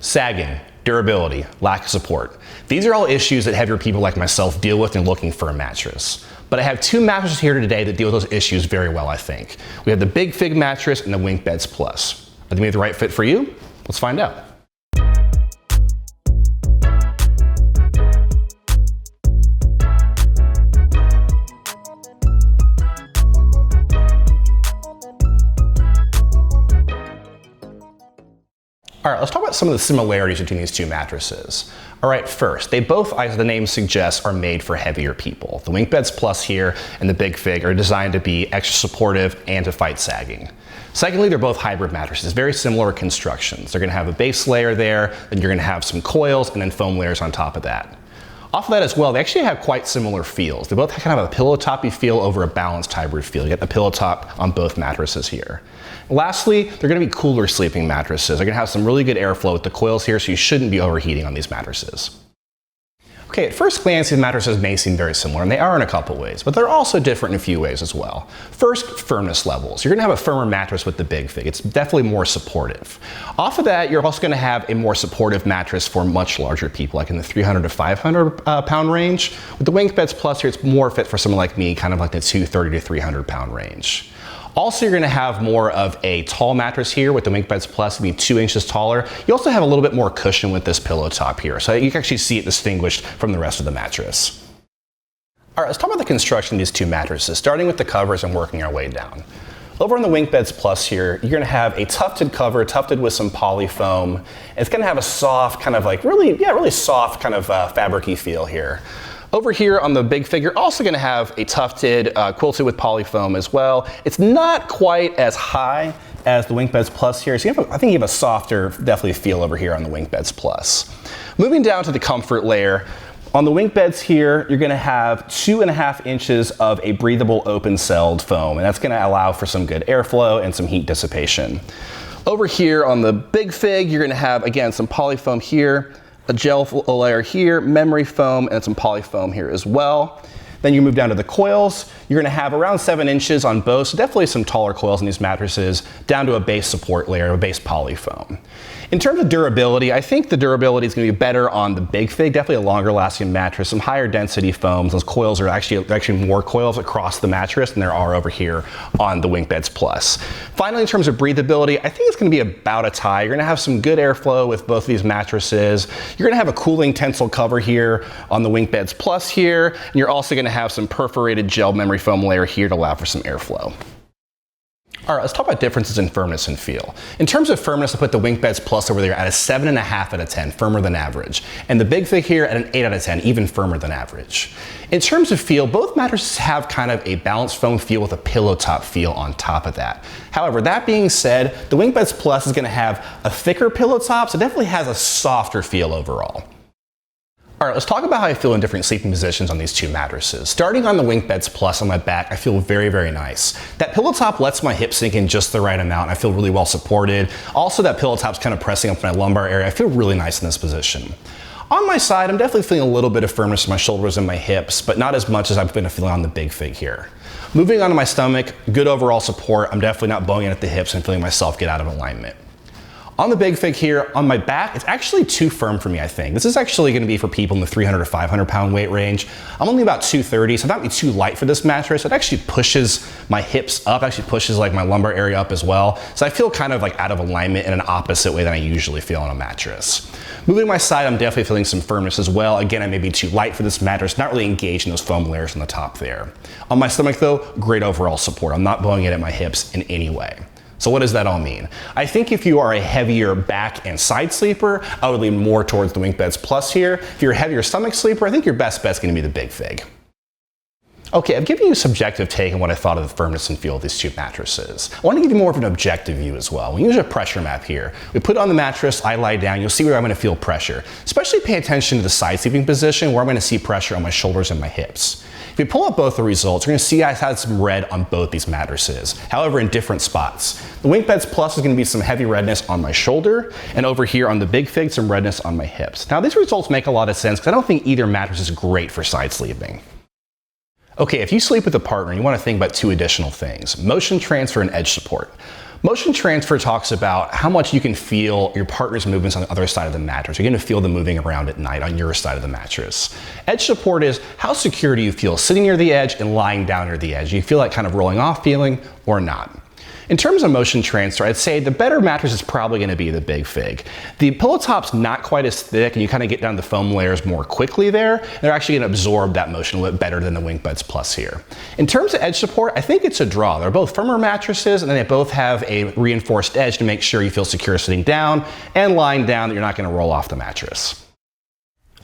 Sagging, durability, lack of support. These are all issues that heavier people like myself deal with when looking for a mattress. But I have two mattresses here today that deal with those issues very well, I think. We have the Big Fig mattress and the WinkBeds Plus. Are they the right fit for you? Let's find out. All right, let's talk about some of the similarities between these two mattresses. All right, first, they both, as the name suggests, are made for heavier people. The WinkBeds Plus here and the Big Fig are designed to be extra supportive and to fight sagging. Secondly, they're both hybrid mattresses, very similar constructions. They're gonna have a base layer there, then you're gonna have some coils and then foam layers on top of that. Off of that as well, they actually have quite similar feels. They both kind of have a pillow toppy feel over a balanced hybrid feel. You get the pillow top on both mattresses here. Lastly, they're gonna be cooler sleeping mattresses. They're gonna have some really good airflow with the coils here, so you shouldn't be overheating on these mattresses. Okay, at first glance, these mattresses may seem very similar, and they are in a couple ways, but they're also different in a few ways as well. First, firmness levels. You're gonna have a firmer mattress with the Big Fig. It's definitely more supportive. Off of that, you're also gonna have a more supportive mattress for much larger people, like in the 300 to 500 pound range. With the WinkBeds Plus here, it's more fit for someone like me, kind of like the 230 to 300 pound range. Also, you're gonna have more of a tall mattress here with the WinkBeds Plus, being 2 inches taller. You also have a little bit more cushion with this pillow top here, so you can actually see it distinguished from the rest of the mattress. All right, let's talk about the construction of these two mattresses, starting with the covers and working our way down. Over on the WinkBeds Plus here, you're gonna have a tufted cover, tufted with some poly foam. It's gonna have a soft, kind of like really soft kind of fabric-y feel here. Over here on the Big Fig, you're also gonna have a tufted, quilted with poly foam as well. It's not quite as high as the WinkBeds Plus here, so I think you have a softer, definitely feel over here on the WinkBeds Plus. Moving down to the comfort layer, on the WinkBeds here, you're gonna have 2.5 inches of a breathable open-celled foam, and that's gonna allow for some good airflow and some heat dissipation. Over here on the Big Fig, you're gonna have, again, some poly foam here, a gel layer here, memory foam, and some poly foam here as well. Then you move down to the coils. You're gonna have around 7 inches on both, so definitely some taller coils in these mattresses, down to a base support layer, a base poly foam. In terms of durability, I think the durability is gonna be better on the Big Fig, definitely a longer lasting mattress, some higher density foams. Those coils are actually more coils across the mattress than there are over here on the WinkBeds Plus. Finally, in terms of breathability, I think it's gonna be about a tie. You're gonna have some good airflow with both of these mattresses. You're gonna have a cooling tensile cover here on the WinkBeds Plus here, and you're also gonna have some perforated gel memory foam layer here to allow for some airflow. All right, let's talk about differences in firmness and feel. In terms of firmness, I put the WinkBeds Plus over there at a 7.5 out of 10, firmer than average. And the Big Fig here at an 8 out of 10, even firmer than average. In terms of feel, both mattresses have kind of a balanced foam feel with a pillow top feel on top of that. However, that being said, the WinkBeds Plus is gonna have a thicker pillow top, so it definitely has a softer feel overall. All right, let's talk about how I feel in different sleeping positions on these two mattresses. Starting on the WinkBeds Plus on my back, I feel very, very nice. That pillow top lets my hips sink in just the right amount. I feel really well supported. Also, that pillow top's kind of pressing up my lumbar area. I feel really nice in this position. On my side, I'm definitely feeling a little bit of firmness in my shoulders and my hips, but not as much as I've been feeling on the Big Fig here. Moving on to my stomach, good overall support. I'm definitely not bowing in at the hips and feeling myself get out of alignment. On the Big Fig here, on my back, it's actually too firm for me, I think. This is actually gonna be for people in the 300 to 500 pound weight range. I'm only about 230, so that would be too light for this mattress. It actually pushes my hips up, actually pushes like my lumbar area up as well. So I feel kind of like out of alignment in an opposite way than I usually feel on a mattress. Moving my side, I'm definitely feeling some firmness as well. Again, I may be too light for this mattress, not really engaged in those foam layers on the top there. On my stomach though, great overall support. I'm not bowing it at my hips in any way. So what does that all mean? I think if you are a heavier back and side sleeper, I would lean more towards the WinkBeds Plus here. If you're a heavier stomach sleeper, I think your best bet's gonna be the Big Fig. Okay, I've given you a subjective take on what I thought of the firmness and feel of these two mattresses. I want to give you more of an objective view as well. We use a pressure map here. We put it on the mattress, I lie down, you'll see where I'm going to feel pressure. Especially pay attention to the side sleeping position where I'm going to see pressure on my shoulders and my hips. If you pull up both the results, you're going to see I had some red on both these mattresses, however in different spots. The WinkBeds Plus is going to be some heavy redness on my shoulder, and over here on the Big Fig, some redness on my hips. Now these results make a lot of sense because I don't think either mattress is great for side sleeping. Okay, if you sleep with a partner, you want to think about two additional things: motion transfer and edge support. Motion transfer talks about how much you can feel your partner's movements on the other side of the mattress. You're going to feel them moving around at night on your side of the mattress. Edge support is how secure do you feel sitting near the edge and lying down near the edge? Do you feel that kind of rolling off feeling or not? In terms of motion transfer, I'd say the better mattress is probably going to be the Big Fig. The pillow top's not quite as thick, and you kind of get down the foam layers more quickly there. They're actually going to absorb that motion a little bit better than the WinkBeds Plus here. In terms of edge support, I think it's a draw. They're both firmer mattresses, and then they both have a reinforced edge to make sure you feel secure sitting down and lying down, that you're not going to roll off the mattress.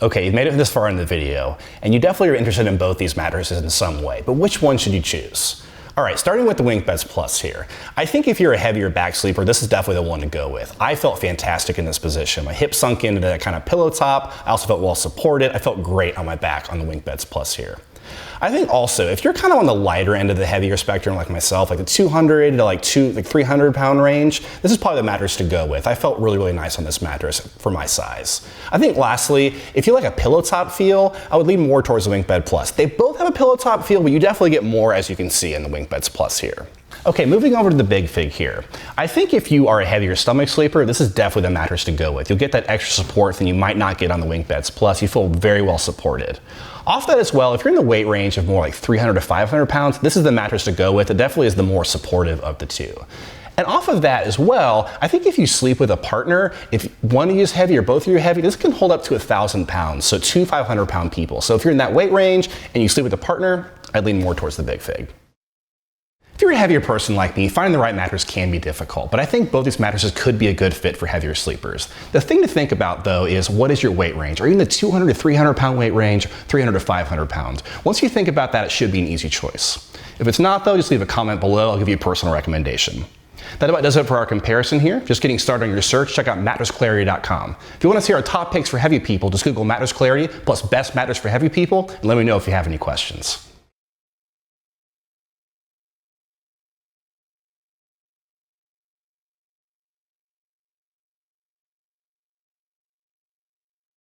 Okay, you've made it this far in the video, and you definitely are interested in both these mattresses in some way, but which one should you choose? All right, starting with the WinkBeds Plus here. I think if you're a heavier back sleeper, this is definitely the one to go with. I felt fantastic in this position. My hips sunk into that kind of pillow top. I also felt well supported. I felt great on my back on the WinkBeds Plus here. I think also, if you're kind of on the lighter end of the heavier spectrum like myself, like the 200 to like 300 pound range, this is probably the mattress to go with. I felt really, really nice on this mattress for my size. I think lastly, if you like a pillow top feel, I would lean more towards the WinkBed Plus. They both have a pillow top feel, but you definitely get more, as you can see, in the WinkBeds Plus here. Okay, moving over to the Big Fig here. I think if you are a heavier stomach sleeper, this is definitely the mattress to go with. You'll get that extra support that you might not get on the WinkBeds Plus. You feel very well supported. Off that as well, if you're in the weight range of more like 300 to 500 pounds, this is the mattress to go with. It definitely is the more supportive of the two. And off of that as well, I think if you sleep with a partner, if one of you is heavy or both of you are heavy, this can hold up to 1,000 pounds, so 2 500-pound people. So if you're in that weight range and you sleep with a partner, I'd lean more towards the Big Fig. If you're a heavier person like me, finding the right mattress can be difficult, but I think both these mattresses could be a good fit for heavier sleepers. The thing to think about though is, what is your weight range? Are you in the 200 to 300 pound weight range, 300 to 500 pounds? Once you think about that, it should be an easy choice. If it's not though, just leave a comment below. I'll give you a personal recommendation. That about does it for our comparison here. Just getting started on your search, check out mattressclarity.com. If you want to see our top picks for heavy people, just Google Mattress Clarity plus best mattress for heavy people, and let me know if you have any questions.